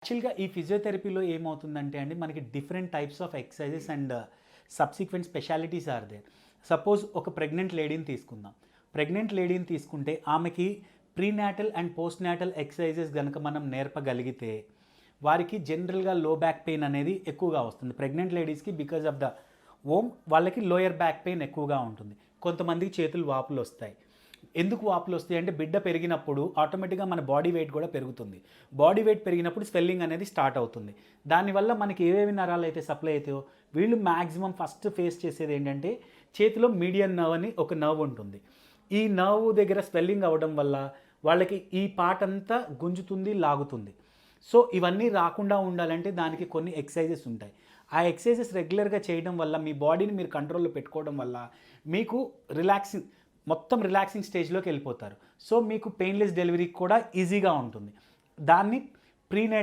యాక్చువల్‌గా ఈ ఫిజియోథెరపీలో ఏమవుతుందంటే అండి, మనకి different types of exercises and subsequent specialities are there. Suppose ఒక ప్రెగ్నెంట్ లేడీని తీసుకుందాం. ప్రెగ్నెంట్ లేడీని తీసుకుంటే ఆమెకి prenatal and postnatal exercises గనక మనం నేర్పగలిగితే, వారికి జనరల్‌గా లో బ్యాక్ పెయిన్ అనేది ఎక్కువగా వస్తుంది. ప్రెగ్నెంట్ లేడీస్‌కి బికాజ్ ఆఫ్ ద వాళ్ళకి లోయర్ బ్యాక్ పెయిన్ ఎక్కువగా ఉంటుంది. కొంతమందికి చేతులు వాపులొస్తాయి. ఎందుకు వాపులు వస్తాయి అంటే, బిడ్డ పెరిగినప్పుడు ఆటోమేటిక్గా మన బాడీ వెయిట్ కూడా పెరుగుతుంది. బాడీ వెయిట్ పెరిగినప్పుడు స్వెల్లింగ్ అనేది స్టార్ట్ అవుతుంది. దానివల్ల మనకి ఏవేవి నరాలు అయితే సప్లై అవుతాయో, వీళ్ళు మ్యాక్సిమం ఫస్ట్ ఫేస్ చేసేది ఏంటంటే, చేతిలో మీడియన్ నర్వ్ అని ఒక నర్వ్ ఉంటుంది. ఈ నర్వ్ దగ్గర స్వెల్లింగ్ అవ్వడం వల్ల వాళ్ళకి ఈ పార్ట్ అంతా గుంజుతుంది, లాగుతుంది. సో ఇవన్నీ రాకుండా ఉండాలంటే దానికి కొన్ని ఎక్సర్సైజెస్ ఉంటాయి. ఆ ఎక్సర్సైజెస్ రెగ్యులర్గా చేయడం వల్ల మీ బాడీని మీరు కంట్రోల్లో పెట్టుకోవడం వల్ల మీకు మొత్తం రిలాక్సింగ్ స్టేజ్లోకి వెళ్ళిపోతారు. సో మీకు పెయిన్లెస్ డెలివరీ కూడా ఈజీగా ఉంటుంది. దాన్ని ప్రీనేటల్